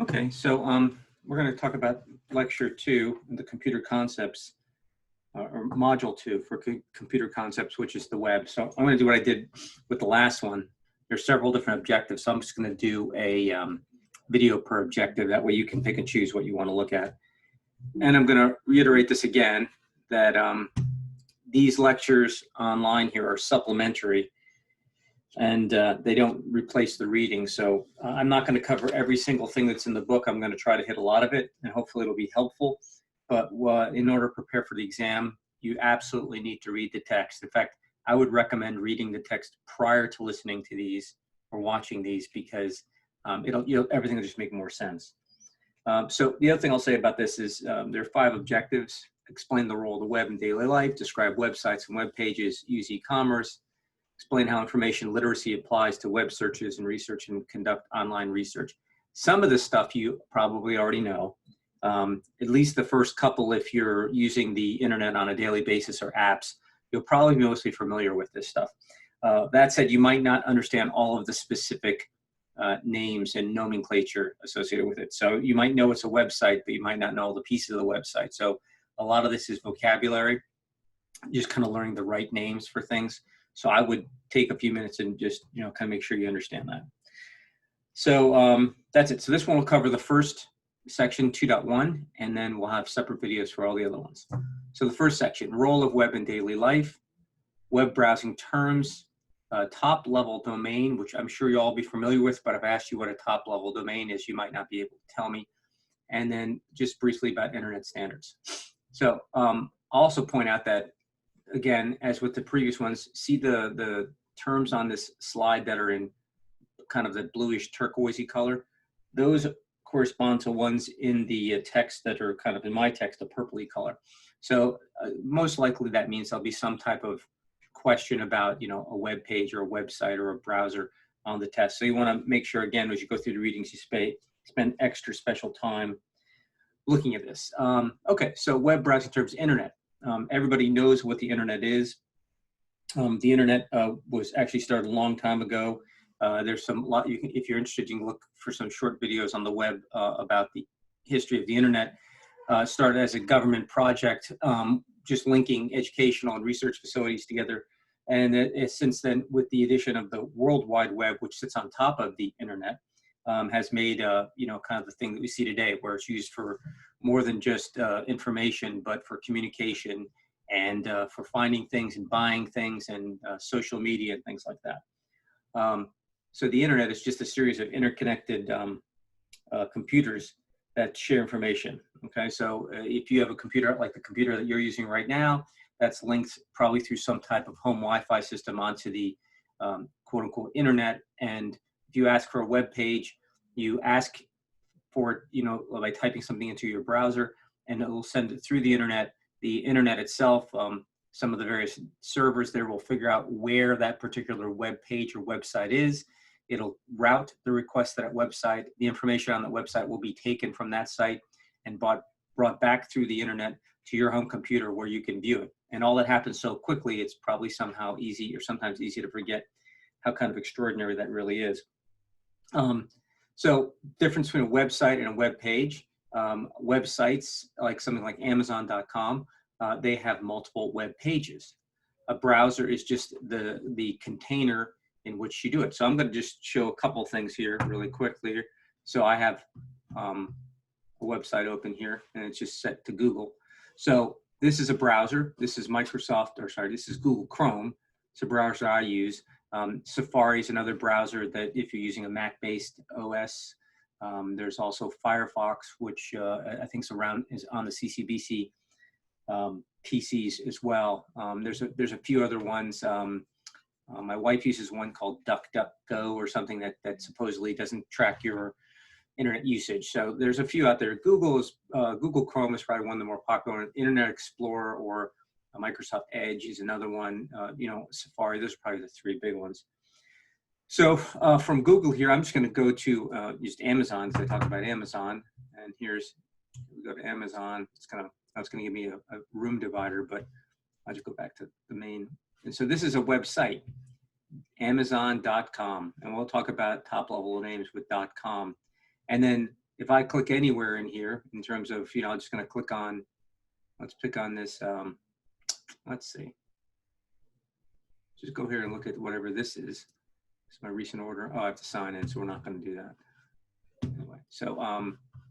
Okay, so we're going to talk about lecture 2, the computer concepts, or module 2 for computer concepts, which is the web. So I'm going to do what I did with the last one. There's several different objectives, so I'm just going to do a video per objective. That way you can pick and choose what you want to look at. And I'm going to reiterate this again, that these lectures online here are supplementary, and they don't replace the reading. So I'm not going to cover every single thing that's in the book. I'm going to try to hit a lot of it, and hopefully it'll be helpful. But in order to prepare for the exam, you absolutely need to read the text. In fact, I would recommend reading the text prior to listening to these or watching these, because everything will just make more sense. So the other thing I'll say about this is there are 5 objectives: explain the role of the web in daily life, describe websites and web pages, use e-commerce, explain how information literacy applies to web searches and research, and conduct online research. Some of this stuff you probably already know, at least the first couple. If you're using the internet on a daily basis or apps, you'll probably be mostly familiar with this stuff. That said, you might not understand all of the specific names and nomenclature associated with it. So you might know it's a website, but you might not know all the pieces of the website. So a lot of this is vocabulary, just kind of learning the right names for things. So I would take a few minutes and just, kind of make sure you understand that. So that's it. So this one will cover the first section, 2.1, and then we'll have separate videos for all the other ones. So the first section, role of web in daily life, web browsing terms, top-level domain, which I'm sure you'll all be familiar with, but I've asked you what a top-level domain is. You might not be able to tell me. And then just briefly about internet standards. So I'll also point out that, again, as with the previous ones, see the terms on this slide that are in kind of the bluish turquoisey color. Those correspond to ones in the text that are kind of in my text, a purpley color. So most likely that means there'll be some type of question about, a web page or a website or a browser on the test. So you want to make sure, again, as you go through the readings, you spend extra special time looking at this. Okay, so web browsing terms, internet. Everybody knows what the internet is. The internet was actually started a long time ago. There's if you're interested, you can look for some short videos on the web about the history of the internet. Started as a government project, just linking educational and research facilities together. And since then, with the addition of the World Wide Web, which sits on top of the internet, has made, kind of the thing that we see today, where it's used for more than just information, but for communication and for finding things and buying things and social media and things like that. So the internet is just a series of interconnected computers that share information. Okay, so if you have a computer like the computer that you're using right now, that's linked probably through some type of home Wi-Fi system onto the quote unquote internet. And if you ask for a web page, you ask for it, by typing something into your browser, and it will send it through the internet. The internet itself, some of the various servers there will figure out where that particular web page or website is. It'll route the request to that website. The information on that website will be taken from that site and brought back through the internet to your home computer, where you can view it. And all that happens so quickly, it's probably somehow easy, or sometimes easy, to forget how kind of extraordinary that really is. So difference between a website and a web page. Websites, like something like Amazon.com, they have multiple web pages. A browser is just the container in which you do it. So I'm going to just show a couple things here really quickly. So I have a website open here, and it's just set to Google. So this is a browser. This is this is Google Chrome. It's a browser I use. Safari is another browser that, if you're using a Mac-based OS, there's also Firefox, which I think is on the CCBC PCs as well. There's a few other ones. My wife uses one called DuckDuckGo or something that supposedly doesn't track your internet usage. So there's a few out there. Google Chrome is probably one of the more popular. Internet Explorer or Microsoft Edge is another one. Safari. Those are probably the 3 big ones. So from Google here, I'm just going to go to just Amazon, because I talk about Amazon. And we go to Amazon. It's going to give me a room divider, but I'll just go back to the main. And so this is a website, Amazon.com, and we'll talk about top-level names with .com. And then if I click anywhere in here in terms of, I'm just going to click on, let's pick on this, let's see. Just go here and look at whatever this is. It's my recent order. Oh, I have to sign in, so we're not going to do that. Anyway, so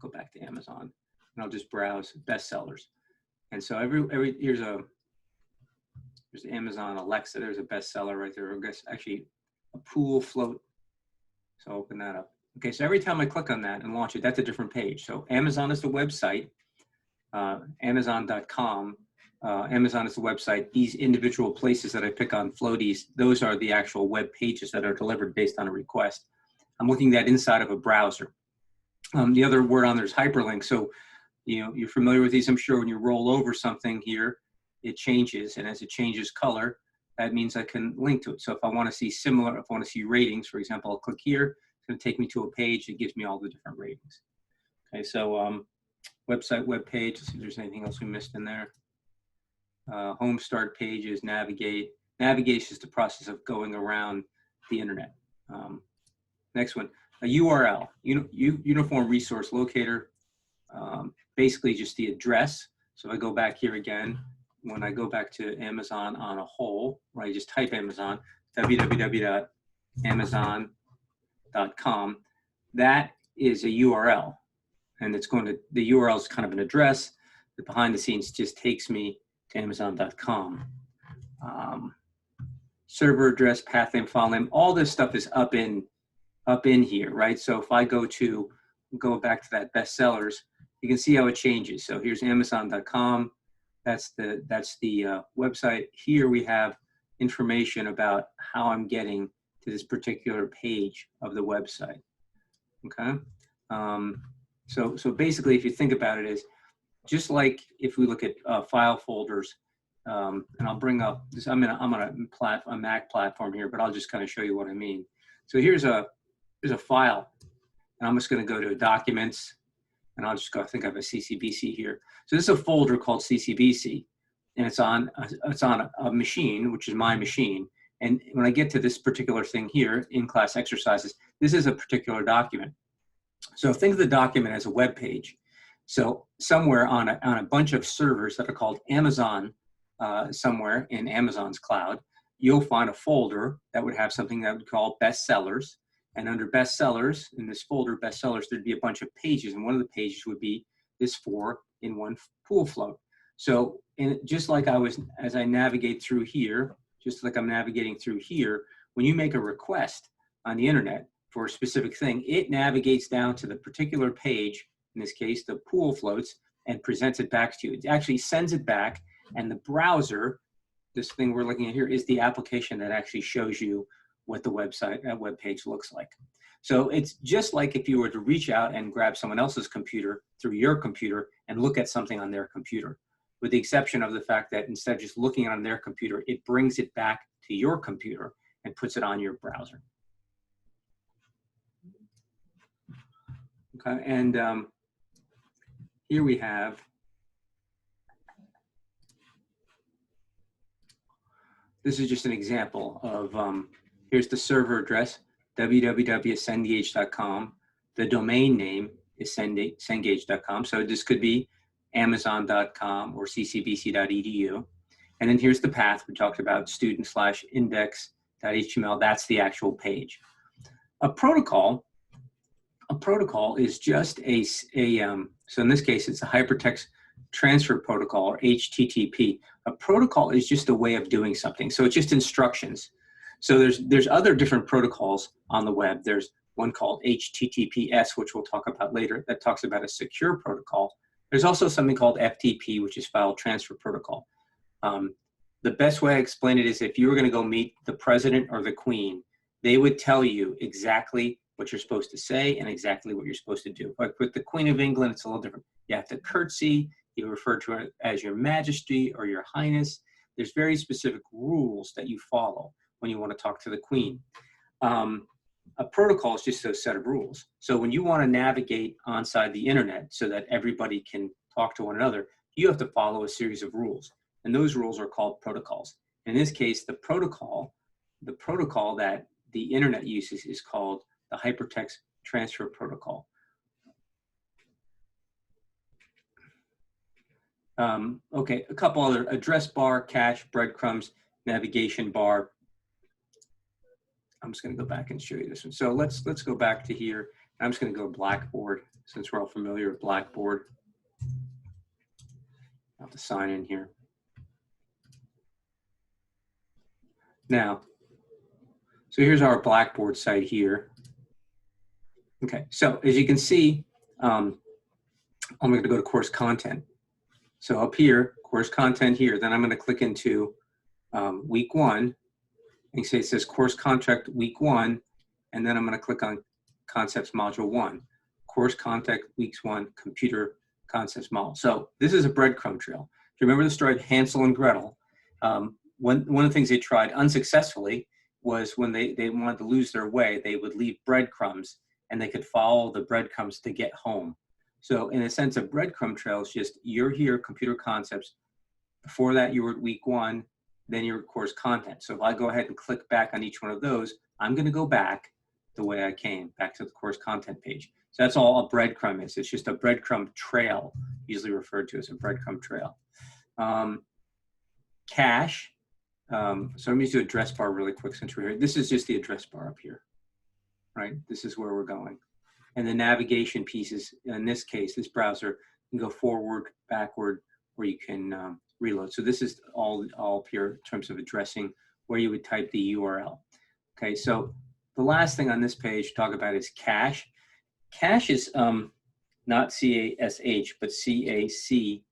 go back to Amazon, and I'll just browse bestsellers. And so here's Amazon Alexa. There's a bestseller right there. I guess actually a pool float. So I'll open that up. Okay, so every time I click on that and launch it, that's a different page. So Amazon is the website, Amazon.com. Amazon is the website. These individual places that I pick on floaties, those are the actual web pages that are delivered based on a request. I'm looking at inside of a browser. The other word on there is hyperlink. So, you're familiar with these, I'm sure. When you roll over something here, it changes. And as it changes color, that means I can link to it. So if I want to see similar, if I want to see ratings, for example, I'll click here. It's going to take me to a page that gives me all the different ratings. Okay, so website, web page. Let's see if there's anything else we missed in there. Home, start pages, navigate. Navigation is the process of going around the internet. Next one, a URL, Uniform Resource Locator, basically just the address. So if I go back here again, when I go back to Amazon on a whole, where I just type Amazon, www.amazon.com, that is a URL. And it's going to, the URL is kind of an address that behind the scenes just takes me to Amazon.com. Server address, path name, file name, all this stuff is up in here, right? So if I go back to that bestsellers, you can see how it changes. So here's Amazon.com. That's the website. Here we have information about how I'm getting to this particular page of the website. Okay. So basically, if you think about it, is just like if we look at file folders, and I'll bring up this. I'm on a Mac platform here, but I'll just kind of show you what I mean. So here's a file, and I'm just going to go to Documents, and I'll just go. I think I have a CCBC here. So this is a folder called CCBC, and it's on a machine, which is my machine. And when I get to this particular thing here, in-class exercises, this is a particular document. So think of the document as a web page. So somewhere on a bunch of servers that are called Amazon, somewhere in Amazon's cloud, you'll find a folder that would have something that would call bestsellers. And under bestsellers, in this folder, bestsellers, there'd be a bunch of pages. And one of the pages would be this 4-in-1 pool float. So just like as I navigate through here, just like I'm navigating through here, when you make a request on the internet for a specific thing, it navigates down to the particular page, in this case, the pool floats, and presents it back to you. It actually sends it back, and the browser, this thing we're looking at here, is the application that actually shows you what the website, that web page looks like. So it's just like if you were to reach out and grab someone else's computer through your computer and look at something on their computer, with the exception of the fact that instead of just looking on their computer, it brings it back to your computer and puts it on your browser. Okay, and here we have, this is just an example of, here's the server address, www.cengage.com. The domain name is cengage.com. So this could be amazon.com or ccbc.edu. And then here's the path we talked about, student/index.html. That's the actual page. A protocol is just so in this case, it's a hypertext transfer protocol, or HTTP. A protocol is just a way of doing something. So it's just instructions. So there's other different protocols on the web. There's one called HTTPS, which we'll talk about later, that talks about a secure protocol. There's also something called FTP, which is file transfer protocol. The best way I explain it is if you were going to go meet the president or the queen, they would tell you exactly what you're supposed to say and exactly what you're supposed to do. But with the Queen of England, it's a little different. You have to curtsy. You refer to her as your majesty or your highness. There's very specific rules that you follow when you want to talk to the queen. A protocol is just a set of rules. So when you want to navigate onside the internet so that everybody can talk to one another, you have to follow a series of rules. And those rules are called protocols. In this case, the protocol that the internet uses is called the Hypertext Transfer Protocol. Okay, a couple other: address bar, cache, breadcrumbs, navigation bar. I'm just going to go back and show you this one. So let's go back to here. I'm just going to go Blackboard, since we're all familiar with Blackboard. I'll have to sign in here. Now, so here's our Blackboard site here. Okay, so as you can see, I'm going to go to course content. So up here, course content here, then I'm going to click into week 1. And say it says course contract week 1, and then I'm going to click on concepts module 1. Course contact weeks 1, computer concepts module. So this is a breadcrumb trail. Do you remember the story of Hansel and Gretel? One of the things they tried unsuccessfully was when they wanted to lose their way, they would leave breadcrumbs and they could follow the breadcrumbs to get home. So in a sense, a breadcrumb trail is just you're here, computer concepts. Before that, you were at week 1, then your course content. So if I go ahead and click back on each one of those, I'm going to go back the way I came, back to the course content page. So that's all a breadcrumb is. It's just a breadcrumb trail, usually referred to as a breadcrumb trail. Cache. So let me do address bar really quick since we're here. This is just the address bar up here, right? This is where we're going. And the navigation pieces, in this case, this browser, you can go forward, backward, or you can reload. So this is all up here in terms of addressing where you would type the URL. Okay, so the last thing on this page to talk about is cache. Cache is not C-A-S-H, but C-A-C-H-E.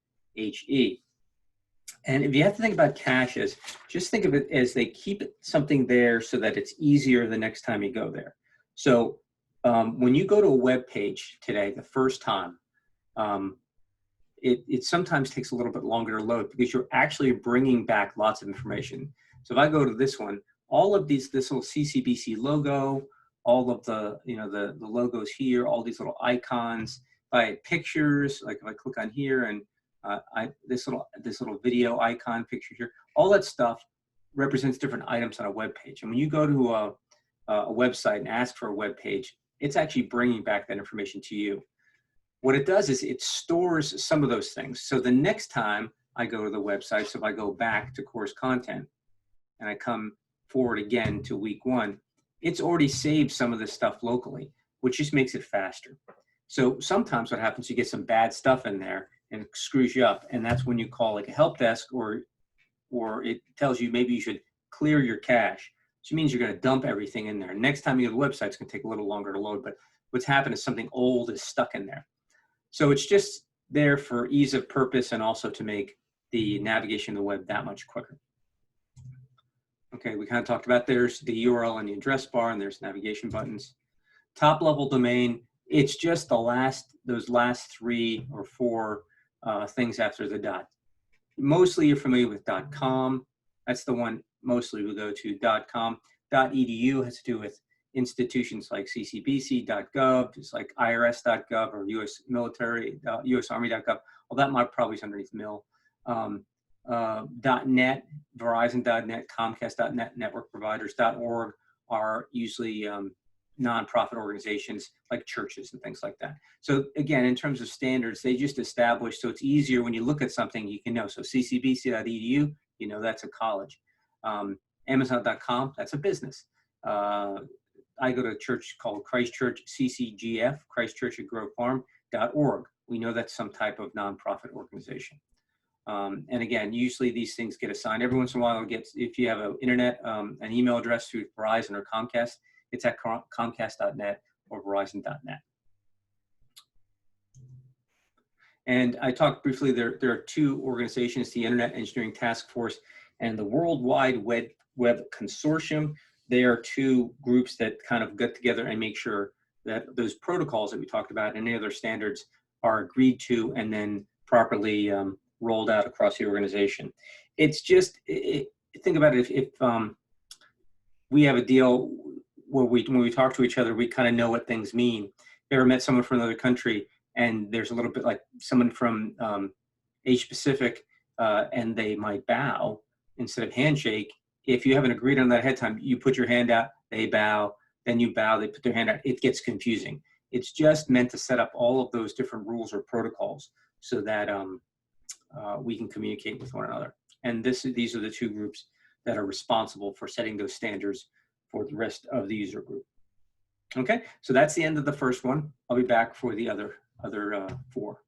And if you have to think about caches, just think of it as they keep something there so that it's easier the next time you go there. So when you go to a web page today, the first time, it sometimes takes a little bit longer to load because you're actually bringing back lots of information. So if I go to this one, all of this little CCBC logo, all of the, the logos here, all these little icons, if I had pictures, like if I click on here and this little video icon picture here, all that stuff represents different items on a web page. And when you go to a website and ask for a web page, it's actually bringing back that information to you. What it does is it stores some of those things. So the next time I go to the website, so if I go back to course content and I come forward again to week 1, it's already saved some of this stuff locally, which just makes it faster. So sometimes what happens, you get some bad stuff in there and it screws you up. And that's when you call like a help desk or it tells you maybe you should clear your cache, which means you're going to dump everything in there. Next time you go to the website, it's going to take a little longer to load, but what's happened is something old is stuck in there. So it's just there for ease of purpose and also to make the navigation of the web that much quicker. Okay, we kind of talked about there's the URL and the address bar, and there's navigation buttons. Top level domain, it's just those last 3 or 4 things after the dot. Mostly you're familiar with .com. That's the one mostly we go to. .com. .edu has to do with institutions like ccbc.gov, just like irs.gov or US military, USArmy.gov. Well, that might probably is underneath mil. .net, Verizon.net, Comcast.net, network providers. .org are usually nonprofit organizations like churches and things like that. So again, in terms of standards, they just established so it's easier when you look at something, you can know. So ccbc.edu, that's a college. Amazon.com, that's a business. I go to a church called Christ Church CCGF, Christ Church at Grove Farm.org. We know that's some type of nonprofit organization. And again, usually these things get assigned. Every once in a while, if you have an internet, an email address through Verizon or Comcast, it's at Comcast.net or Verizon.net. And I talked briefly, there are 2 organizations, the Internet Engineering Task Force and the World Wide Web Consortium. They are 2 groups that kind of get together and make sure that those protocols that we talked about and any other standards are agreed to and then properly rolled out across the organization. It's just, think about it, if we have a deal where when we talk to each other, we kind of know what things mean. You ever met someone from another country and there's a little bit like someone from Asia Pacific and they might bow instead of handshake. If you haven't agreed on that ahead of time, you put your hand out, they bow, then you bow, they put their hand out, it gets confusing. It's just meant to set up all of those different rules or protocols so that we can communicate with one another. And these are the two groups that are responsible for setting those standards for the rest of the user group. Okay, so that's the end of the first one. I'll be back for the other 4.